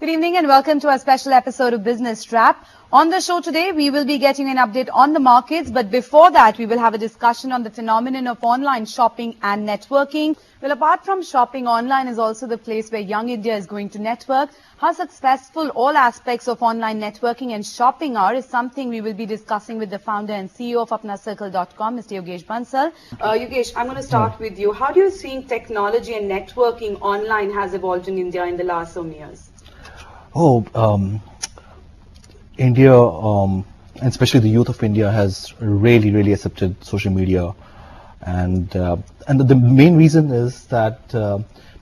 Good evening and welcome to our special episode of Business Wrap. On the show today, we will be getting an update on the markets, but before that, we will have a discussion on the phenomenon of online shopping and networking. Well, apart from shopping, online is also the place where young India is going to network. How successful all aspects of online networking and shopping are is something we will be discussing with the founder and CEO of ApnaCircle.com, Mr. Yogesh Bansal. Yogesh, I'm going to start with you. How do you think technology and networking online has evolved in India in the last so many years? India, and especially the youth of India, has really accepted social media, and the main reason is that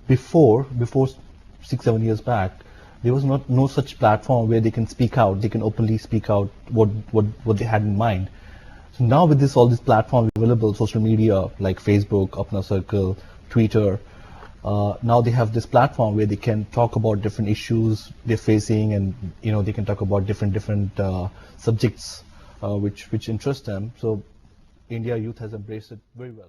before 6-7 years back, there was no such platform where they can speak out, they can openly speak out what they had in mind. So now with all these platforms available, social media like Facebook, ApnaCircle, Twitter. Now they have this platform where they can talk about different issues they're facing, and they can talk about different subjects which interest them. So India youth has embraced it very well.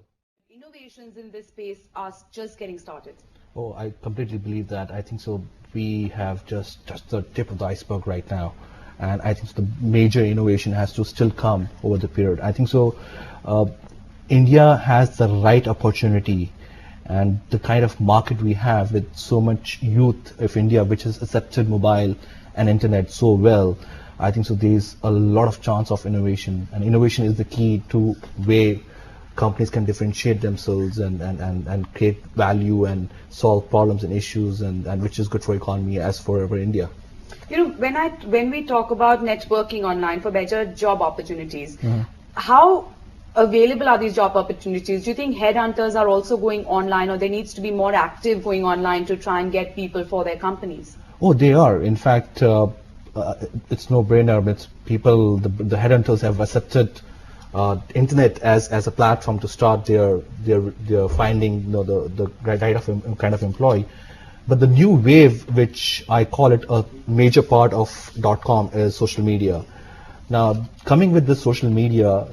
Innovations in this space are just getting started. Oh, I completely believe that. I think so. We have just the tip of the iceberg right now, and I think the major innovation has to still come over the period. I think so. India has the right opportunity. And the kind of market we have with so much youth of India, which has accepted mobile and internet so well, I think so there's a lot of chance of innovation. And innovation is the key to where companies can differentiate themselves and create value and solve problems and issues, and which is good for economy as for India. When we talk about networking online for better job opportunities, how available are these job opportunities? Do you think headhunters are also going online, or there needs to be more active going online to try and get people for their companies? Oh, they are. In fact, it's no brainer. It's people. The headhunters have accepted internet as a platform to start their finding the right kind of employee. But the new wave, which I call it a major part of .com, is social media. Now, coming with this social media,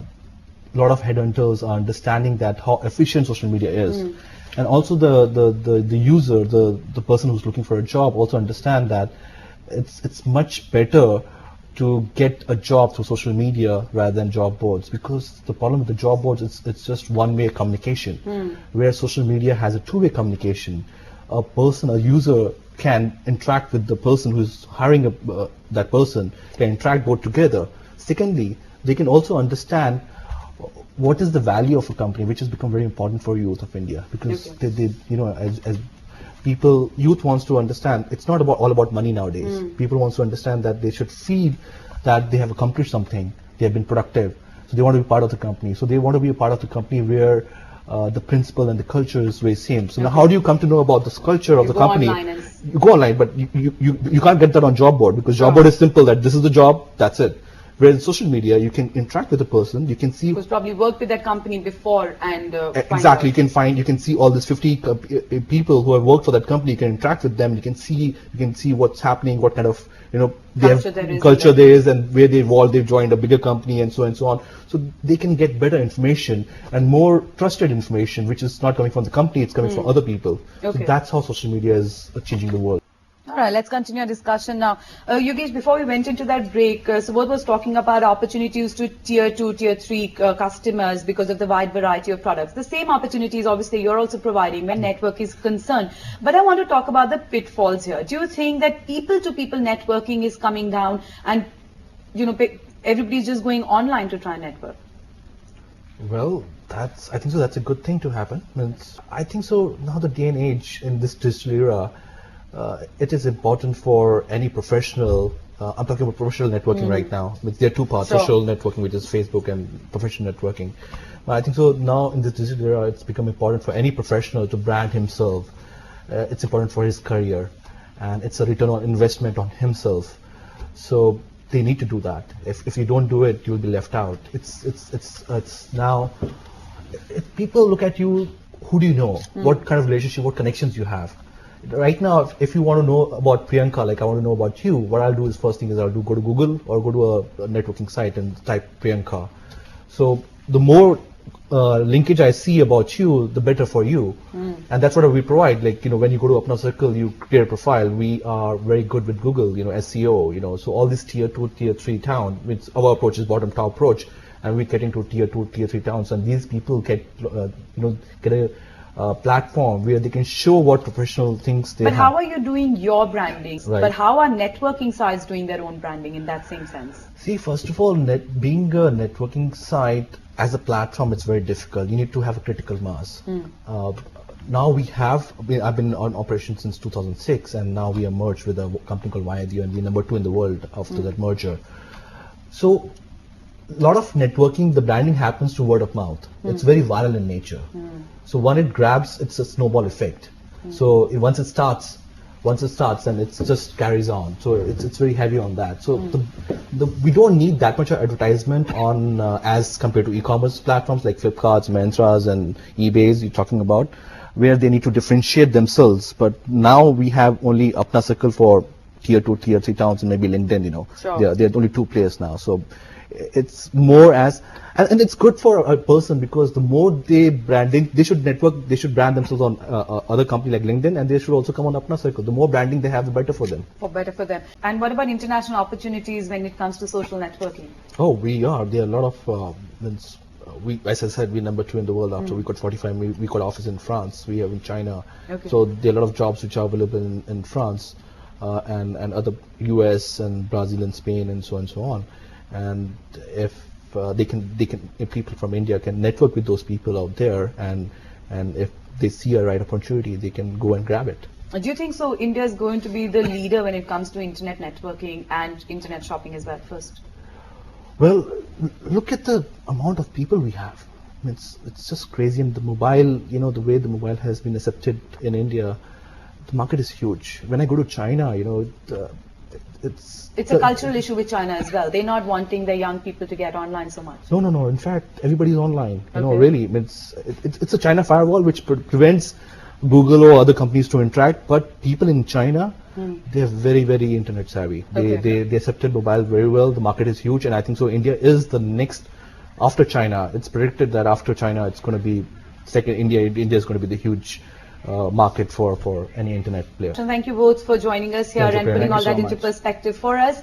a lot of headhunters are understanding that how efficient social media is, and also the user, the person who's looking for a job, also understand that it's much better to get a job through social media rather than job boards, because the problem with the job boards is it's just one-way communication, where social media has a two-way communication. A user can interact with the person who's hiring that person, can interact both together. Secondly, they can also understand what is the value of a company, which has become very important for youth of India, because as people, youth wants to understand, it's not all about money nowadays. People wants to understand that they should feel that they have accomplished something, they have been productive, so they want to be part of the company. So they want to be a part of the company where the principle and the culture is very same. So now, how do you come to know about this culture of the company? You go online, but you can't get that on job board, because job board is simple, that this is the job, that's it. Whereas in social media, you can interact with the person, you can see who's probably worked with that company before, and exactly, you can see all these 50 people who have worked for that company. You can interact with them. You can see what's happening, what kind of culture there is, and where they've joined a bigger company, and so on. So they can get better information and more trusted information, which is not coming from the company, it's coming from other people. So that's how social media is changing the world. All right, let's continue our discussion now. Yogesh, before we went into that break, Subodh was talking about opportunities to tier 2, tier 3 customers because of the wide variety of products. The same opportunities, obviously, you're also providing when network is concerned. But I want to talk about the pitfalls here. Do you think that people-to-people networking is coming down, and everybody's just going online to try and network? Well, I think so. That's a good thing to happen. I think so. Now the day and age in this digital era, it is important for any professional. I'm talking about professional networking right now. There are two parts: social networking, which is Facebook, and professional networking. I think so. Now in this digital era, it's become important for any professional to brand himself. It's important for his career, and it's a return on investment on himself. So they need to do that. If you don't do it, you'll be left out. It's now. If people look at you, who do you know? What kind of relationship, what connections you have? Right now, if you want to know about Priyanka, like I want to know about you, what I'll do is, first thing is go to Google or go to a networking site and type Priyanka. So the more linkage I see about you, the better for you. And that's what we provide. Like, when you go to ApnaCircle, you create a profile. We are very good with Google, SEO, so all these tier 2, tier 3 towns, which our approach is bottom top approach, and we get into tier 2, tier 3 towns, and these people get, get a platform where they can show what professional things they But have. how are you doing your branding? Right. But how are networking sites doing their own branding in that same sense? See, first of all, being a networking site as a platform, it's very difficult. You need to have a critical mass. Now I've been on operation since 2006, and now we are merged with a company called YIDO, and we're number 2 in the world after that merger. So, a lot of networking, the branding happens through word of mouth. It's very viral in nature. So when it grabs, it's a snowball effect. So once it starts, then it just carries on. So it's very heavy on that. So we don't need that much of advertisement on as compared to e-commerce platforms like Flipkarts, Myntra's, and eBay's you're talking about, where they need to differentiate themselves. But now we have only ApnaCircle for tier 2, tier 3 towns, and maybe LinkedIn. Sure. There are only 2 players now. So it's more as, and it's good for a person, because the more they should network, they should brand themselves on other company like LinkedIn, and they should also come on ApnaCircle. The more branding they have, the better for them. Better for them. And what about international opportunities when it comes to social networking? Oh, we are. There are a lot of, as I said, we're number 2 in the world after we got 45. We got office in France. We have in China. Okay. So there are a lot of jobs which are available in France and other US and Brazil and Spain and so on. And if if people from India can network with those people out there, and if they see a right opportunity, they can go and grab it. Do you think so India is going to be the leader when it comes to internet networking and internet shopping as well first? Well, look at the amount of people we have. It's just crazy. And the mobile, the way the mobile has been accepted in India, the market is huge. When I go to China, it's a cultural issue with China as well. They're not wanting their young people to get online so much. No. In fact, everybody's online. Okay. Really, it's a China firewall which prevents Google or other companies to interact. But people in China, they're very, very internet savvy. They accepted mobile very well. The market is huge, and I think so. India is the next after China. It's predicted that after China, it's going to be second. India is going to be the huge market for any internet player. So thank you both for joining us here and putting all that into perspective for us.